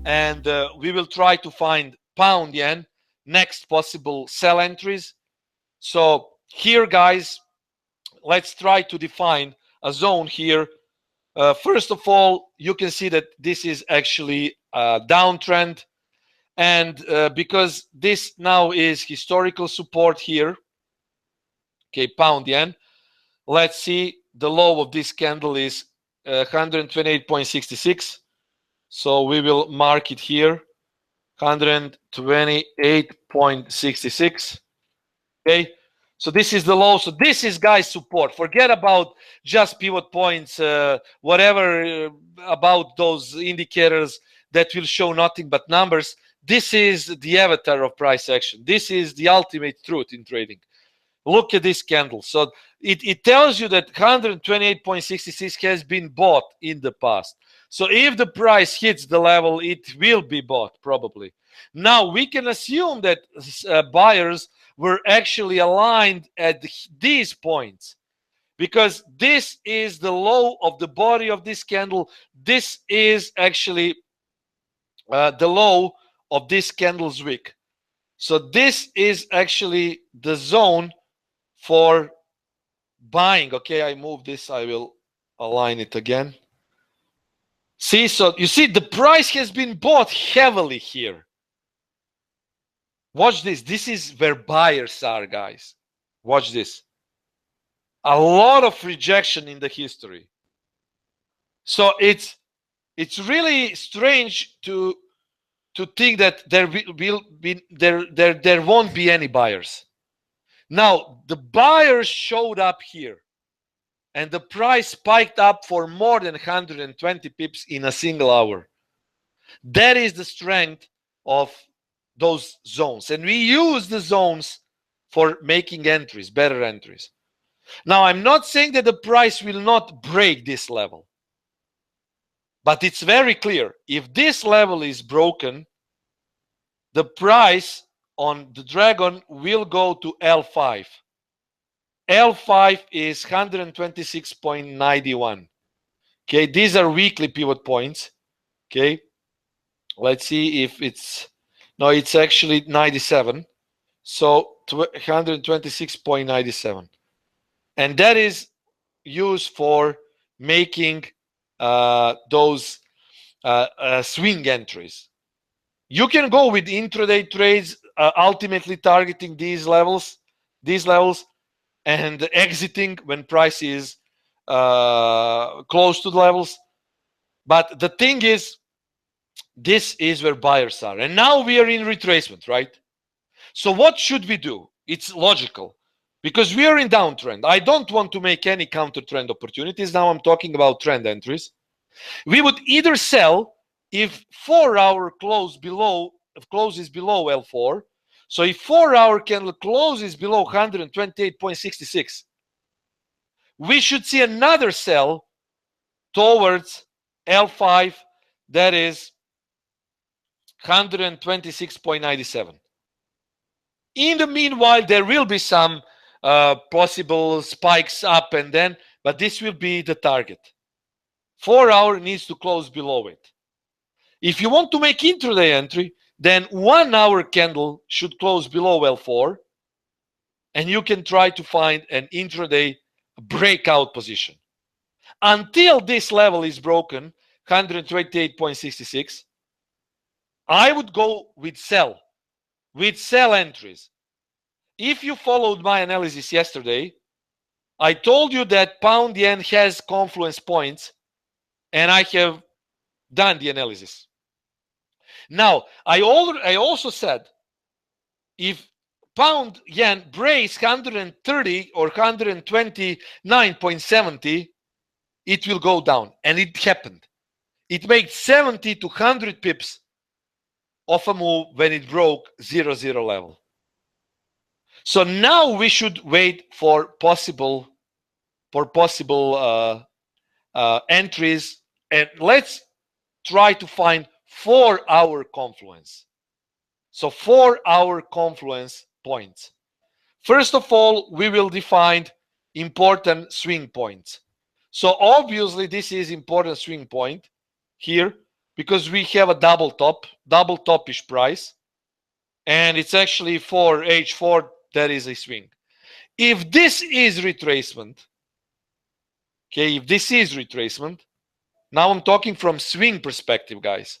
and we will try to find pound yen next possible sell entries. So here, guys, let's try to define a zone here. First of all, you can see that this is actually a downtrend, and because this now is historical support here, okay, pound yen, let's see, the low of this candle is 128.66. So we will mark it here, 128.66. Okay, so this is the low. So this is, guys, support. Forget about just pivot points, whatever about those indicators that will show nothing but numbers. This is the avatar of price action. This is the ultimate truth in trading. Look at this candle. So it tells you that 128.66 has been bought in the past. So if the price hits the level, it will be bought probably. Now we can assume that buyers were actually aligned at these points, because this is the low of the body of this candle. This is actually the low of this candle's wick. So this is actually the zone for buying. Okay, I move this, I will align it again. See, so you see the price has been bought heavily here. Watch this. This is where buyers are, guys. Watch this. A lot of rejection in the history. So it's really strange to think that there won't be any buyers. Now the buyers showed up here, and the price spiked up for more than 120 pips in a single hour. That is the strength of those zones, and we use the zones for making entries, better entries. Now I'm not saying that the price will not break this level, but it's very clear, if this level is broken, the price on the dragon will go to L5. L5 is 126.91. Okay, these are weekly pivot points. Okay, let's see if it's, no, it's actually 97. So 126.97, and that is used for making those swing entries. You can go with intraday trades, ultimately targeting these levels, and exiting when price is close to the levels. But the thing is, this is where buyers are, and now we are in retracement, right? So what should we do? It's logical, because we are in downtrend. I don't want to make any counter trend opportunities. Now I'm talking about trend entries. We would either sell if 4-hour closes below L4. So if 4-hour candle closes below 128.66, we should see another sell towards L5, that is 126.97. In the meanwhile, there will be some possible spikes up and then, but this will be the target. 4-hour needs to close below it. If you want to make intraday entry, then 1-hour candle should close below L4, and you can try to find an intraday breakout position. Until this level is broken, 128.66, I would go with sell entries. If you followed my analysis yesterday, I told you that pound yen has confluence points, and I have done the analysis. Now, I also said, if pound yen breaks 130 or 129.70, it will go down, and it happened. It made 70 to 100 pips of a move when it broke 0-0 level. So now we should wait for possible entries, and let's try to find 4-hour confluence. So 4-hour confluence points. First of all, we will define important swing points. So obviously this is important swing point here. because we have a double topish price, and it's actually for H4 that is a swing. If this is retracement, okay, if this is retracement, now I'm talking from swing perspective, guys,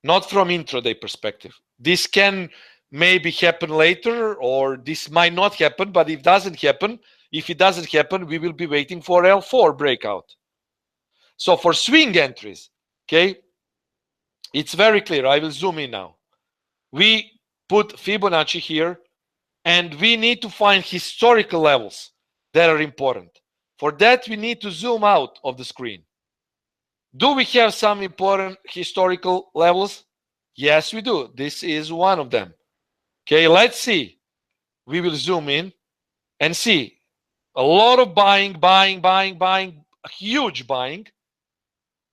not from intraday perspective. This can maybe happen later, or this might not happen, but if it doesn't happen, we will be waiting for L4 breakout. So for swing entries, okay, it's very clear. I will zoom in now. We put Fibonacci here, and we need to find historical levels that are important. For that, we need to zoom out of the screen. Do we have some important historical levels? Yes, we do. This is one of them. Okay, let's see. We will zoom in and see a lot of buying, huge buying.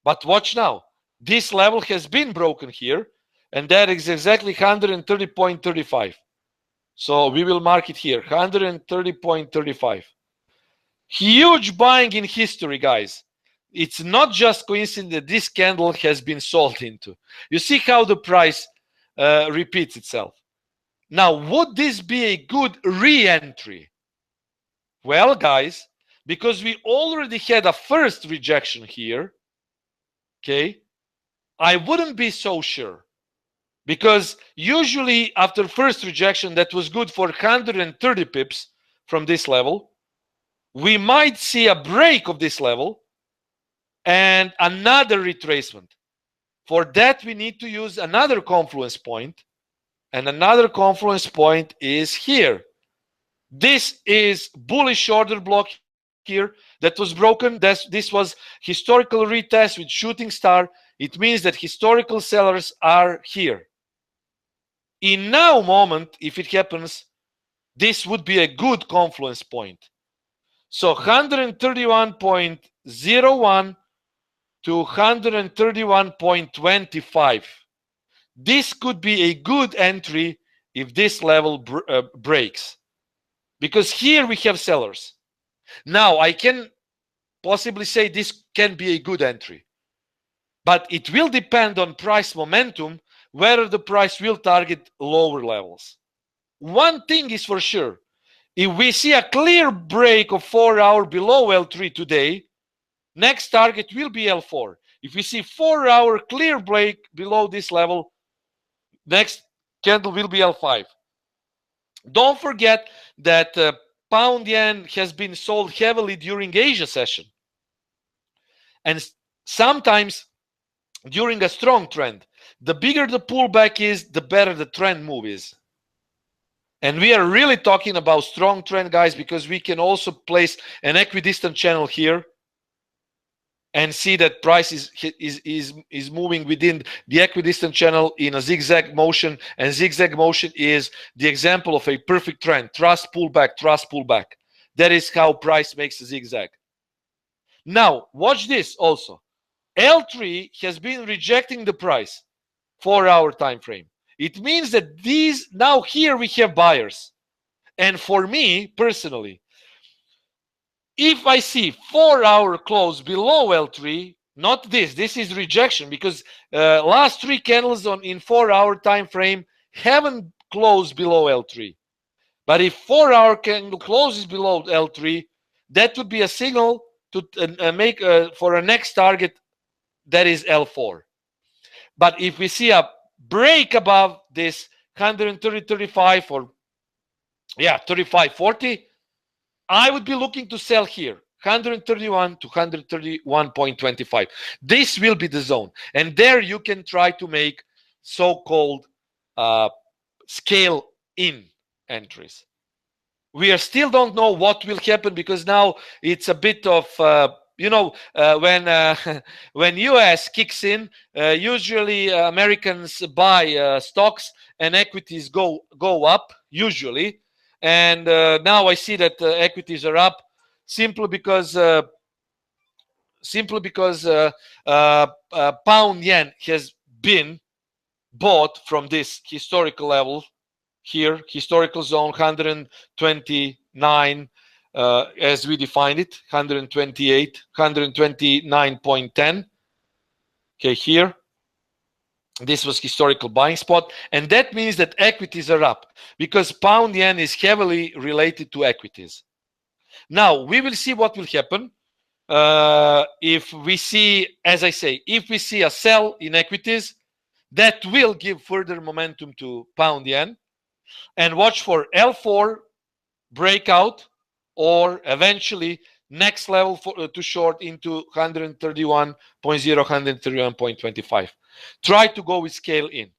But watch now. This level has been broken here, and that is exactly 130.35. So we will mark it here, 130.35. Huge buying in history, guys. It's not just coincidence that this candle has been sold into. You see how the price repeats itself. Now, would this be a good re-entry? Well, guys, because we already had a first rejection here, okay, I wouldn't be so sure. Because usually after first rejection that was good for 130 pips from this level, we might see a break of this level and another retracement. For that, we need to use another confluence point, and another confluence point is here. This is bullish order block here that was broken. This was historical retest with shooting star. It means that historical sellers are here. In now moment, if it happens, this would be a good confluence point. So 131.01 to 131.25. This could be a good entry if this level breaks. Because here we have sellers. Now, I can possibly say this can be a good entry. But it will depend on price momentum, whether the price will target lower levels. One thing is for sure. If we see a clear break of 4 hour below L3 today, next target will be L4. If we see 4 hour clear break below this level, next candle will be L5. Don't forget that pound yen has been sold heavily during Asia session. And sometimes during a strong trend, the bigger the pullback is, the better the trend move is. And we are really talking about strong trend, guys, because we can also place an equidistant channel here and see that price is moving within the equidistant channel in a zigzag motion. And zigzag motion is the example of a perfect trend. Trust pullback, trust pullback. That is how price makes a zigzag. Now, watch this also. L3 has been rejecting the price 4 hour time frame. It means that these, now here we have buyers. And for me personally, if I see 4 hour close below L3, not this is rejection, because last 3 candles in 4 hour time frame haven't closed below L3. But if 4 hour candle closes below L3, that would be a signal to make for a next target, that is L4. But if we see a break above this 130.35 or 35.40, I would be looking to sell here 131 to 131.25. This will be the zone, and there you can try to make so-called scale in entries. We still don't know what will happen, because now it's a bit of when US kicks in, usually Americans buy stocks and equities go up usually. And now I see that equities are up simply because pound yen has been bought from this historical level here, historical zone 129, as we defined it, 128, 129.10. Okay, here, this was historical buying spot, and that means that equities are up because pound yen is heavily related to equities. Now we will see what will happen if we see, as I say, if we see a sell in equities, that will give further momentum to pound yen. And watch for L4 breakout, or eventually next level to short into 131.0, 131.25. Try to go with scale in.